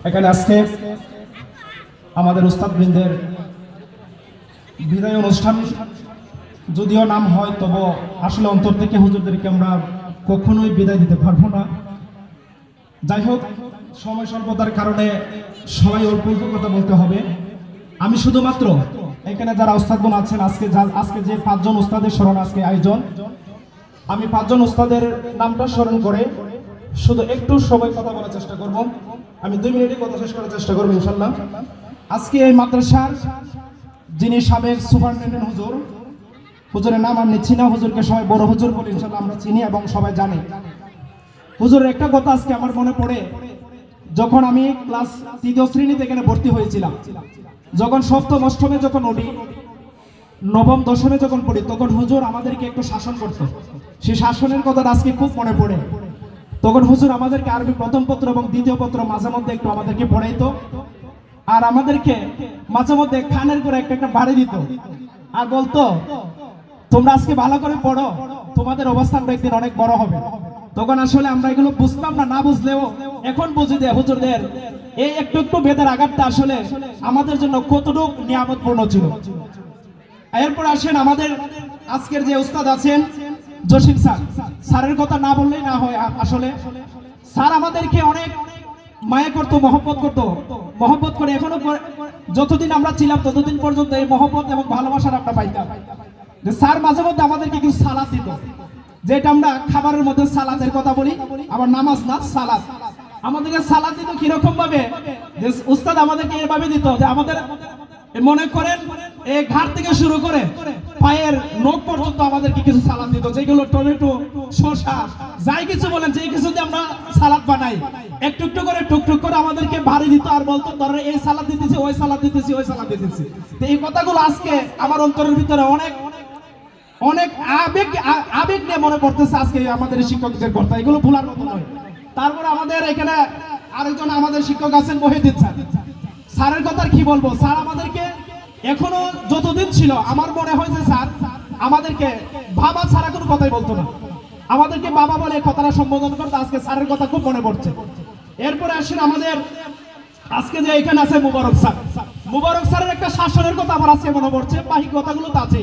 এখানে আজকে আমাদের উস্তাদবৃন্দের বিদায় অনুষ্ঠান, যদিও নাম হয় তবু আসলে অন্তর থেকে হুজুরদেরকে আমরা কখনোই বিদায় দিতে পারবো না। যাই হোক, সময় স্বল্পতার কারণে সবাই অল্প অল্প কথা বলতে হবে। আমি শুধুমাত্র এখানে যারা উস্তাদগণ আছেন, আজকে যে 5 জন উস্তাদের স্মরণ আজকে আয়োজন, আমি 5 জন উস্তাদের নামটা স্মরণ করে শুধু একটু সময় কথা বলার চেষ্টা করব। আমি 2 মিনিটে কথা শেষ করার চেষ্টা করবো ইনশাল্লাহ। আজকে এই মাদ্রাসার যিনি সাবেক সুপারিনটেন্ডেন্ট হুজুরের নাম আমি চিনি না, হুজুরকে সবাই বড় হুজুর বলে ইনশাল্লাহ আমরা চিনি এবং সবাই জানে। হুজুরের একটা কথা আজকে আমার মনে পড়ে, যখন আমি ক্লাস 3য় শ্রেণীতে এখানে ভর্তি হয়েছিলাম, যখন 7ম 8মে যখন উঠি, 9ম 10মে যখন পড়ি, তখন হুজুর আমাদেরকে একটু শাসন করতো। সেই শাসনের কথা আজকে খুব মনে পড়ে। তখন হুজুর আমাদেরকে আরবি প্রথম পত্র এবং দ্বিতীয় পত্র মাঝে মধ্যে একটু আমাদেরকে পড়াইতো, আর আমাদেরকে মাঝে মধ্যে খানের করে একটা বাড়ি দিত, আর বলতো তোমরা আজকে ভালো করে পড়ো, তোমাদের অবস্থানটা একদিন অনেক বড় হবে। তখন আসলে আমরা এগুলো বুঝতাম না, বুঝলেও এখন বুঝি যে হুজুরদের এই একটু একটু বেদের আঘাতটা আসলে আমাদের জন্য কতটুকু নিয়ামতপূর্ণ ছিল। এরপর আসেন আমাদের আজকের যে উস্তাদ আছেন জসিম স্যারের কথা না বললেই না হয়। আসলে স্যার আমাদেরকে অনেক মায়া করতো, মহব্বত করে এখনো যতদিন আমরা ছিলাম ততদিন পর্যন্ত এই মহব্বত এবং ভালোবাসার আমরা পাইতাম। যে স্যার মাঝে মধ্যে আমাদেরকে কিছু সালাদ দিত, যেটা আমরা খাবারের মধ্যে সালাদের কথা বলি, আবার নামাজ না সালাদ। আমাদেরকে সালাদ দিত কিরকম ভাবে, যে উস্তাদ আমাদেরকে এভাবে দিত যে আমাদের মনে করেন এই ঘাট থেকে শুরু করে পায়ের নখ পর্যন্ত আমাদেরকে কিছু সালাদ দিত, যেগুলো টমেটো শসা যাই কিছু বলেন, যে কিছু দিয়ে আমরা সালাদ বানাই, একটু একটু করে টুকটুক করে আমাদেরকে ভারী দিত, আর বলতো ধরো এই সালাদ দিতেছি, ওই সালাদ দিতেছি, ওই সালাদ দিতেছি। তো এই কথাগুলো আজকে আমার অন্তরের ভিতরে অনেক অনেক আবেগ নিয়ে মনে পড়তেছে আজকে আমাদের শিক্ষকদের কথা, এগুলো ভুলার মতো নয়। তারপরে আমাদের এখানে আরেকজন আমাদের শিক্ষক আছেন মহিউদ্দিন স্যারের কথা কি বলবো। স্যার আমাদেরকে এখনো যতদিন ছিল আমার মনে হয় যে স্যার আমাদেরকে বাবা ছাড়া কোনো কথাই বলতো না, আমাদেরকে বাবা বলে কথাটা সম্বোধন করতো। আজকে স্যারের কথা খুব মনে পড়ছে। এরপরে আসেন আমাদের আজকে যে এখানে আছে মুবারক স্যারের একটা শাসনের কথা আমার আজকে মনে পড়ছে। বাকি কথাগুলো তো আছে।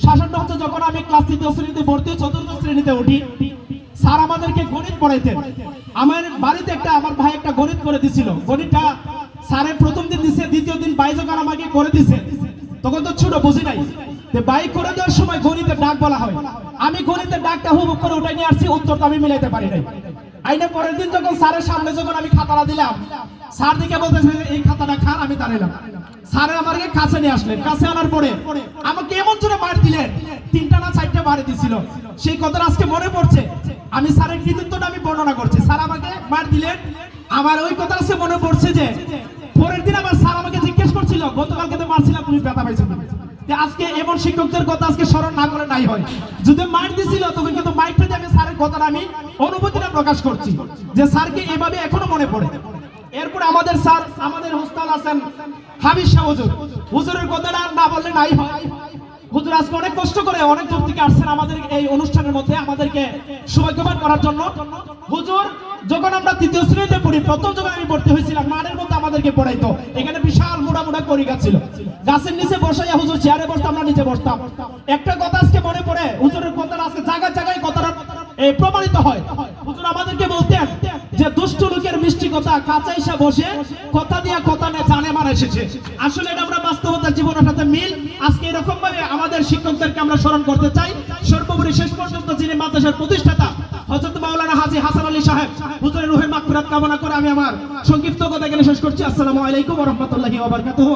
শাসনটা হচ্ছে যখন আমি ক্লাস 3য় শ্রেণীতে ভর্তি, 4র্থ শ্রেণীতে উঠি, স্যার আমাদেরকে গণিত পড়াইতেন। আমার বাড়িতে আমার ভাই একটা গণিত করে দিছিল। গণিতটা স্যারের প্রথম দিন দিছে, দ্বিতীয় দিন ভাই যখন আমাকে করে দিছে, তখন তো ছোট বুঝি নাই, ভাই করে দেওয়ার সময় গণিতের ডাক বলা হয়। আমি গণিতের ডাকটা হুবহু করে উঠাই নিয়ে আসছি, উত্তরটা আমি মিলাইতে পারি নাই। আইনা পরের দিন যখন স্যারের সামনে যখন আমি খাতাটা দিলাম, স্যার দিকে বলতেছে এই খাতাটা খান, আমি দাঁড়াইলাম। স্যার আমাকে কাছে নিয়ে আসলেন, কাছে আনার পরে আমাকে এমন জোরে মার দিলেন, 3টা না 4টা মার দিছিল। সেই কথাটা আজকে মনে পড়ছে। আমি স্যারের কৃতিত্বটা আমি বর্ণনা করছি। স্যার আমাকে মার দিলেন, আমার ওই কথা আজকে মনে পড়ছে যে পরের দিন আমার স্যার আমাকে জিজ্ঞেস করছিল গতকালকে তো মারছিলাম, তুমি ব্যথা পাইছো না। আজকে এমন শিক্ষকদের কথা আজকে স্মরণ না করে নাই হয়। যদি মার দিছিল তখন কিন্তু মাইকটা দিয়ে আমি স্যারের কথাটা আমি অনুভূতিটা প্রকাশ করছি যে স্যারকে এভাবে এখনো মনে পড়ে। এরপর আমাদের স্যার আমাদের হোস্টেল আছেন হাবিব শাহ হুজুরের কথাটা না বললে নাই হয়। হুজুর আজকে অনেক কষ্ট করে অনেক দূর থেকে আসছেন আমাদের এই অনুষ্ঠানের মধ্যে আমাদেরকে সৌভাগ্যবান করার জন্য। হুজুর যখন আমরা 3য় শ্রেণীতে পড়ি, প্রথম যখন আমি ভর্তি হয়েছিলাম, মাঠের মধ্যে আমাদেরকে পড়াইতো। এখানে বিশাল মোটা করি গাছ ছিল, গাছের নিচে বসাইয়া হুজুর চেয়ারে বসতাম, আমরা নিচে বসতাম। একটা কথা আজকে মনে পড়ে, হুজুরের কথাটা আজকে জায়গায় জায়গায় কথাটা প্রমাণিত হয়। হুজুর আমাদেরকে বলতেন যে দুষ্ট লোকের মিষ্টি কথা কাঁচা এসে বসে কথা দিয়া কথা নেই জানে মানে এসেছে। আসলে এটা আমরা বাস্তবতার জীবনের সাথে মিল। আজকে এরকম ভাবে আমাদের শিক্ষকদেরকে আমরা স্মরণ করতে চাই। সর্বোপরি শেষ পর্যন্ত যিনি মাদ্রাসার প্রতিষ্ঠাতা হযরত মাওলানা হাজী হাসান আলী সাহেব, হুজুরের রূহের মাগফিরাত কামনা করে আমি আমার সংক্ষিপ্ত কথা এখানে শেষ করছি। আসসালামু আলাইকুম ওয়া রাহমাতুল্লাহি ওয়া বারাকাতুহু।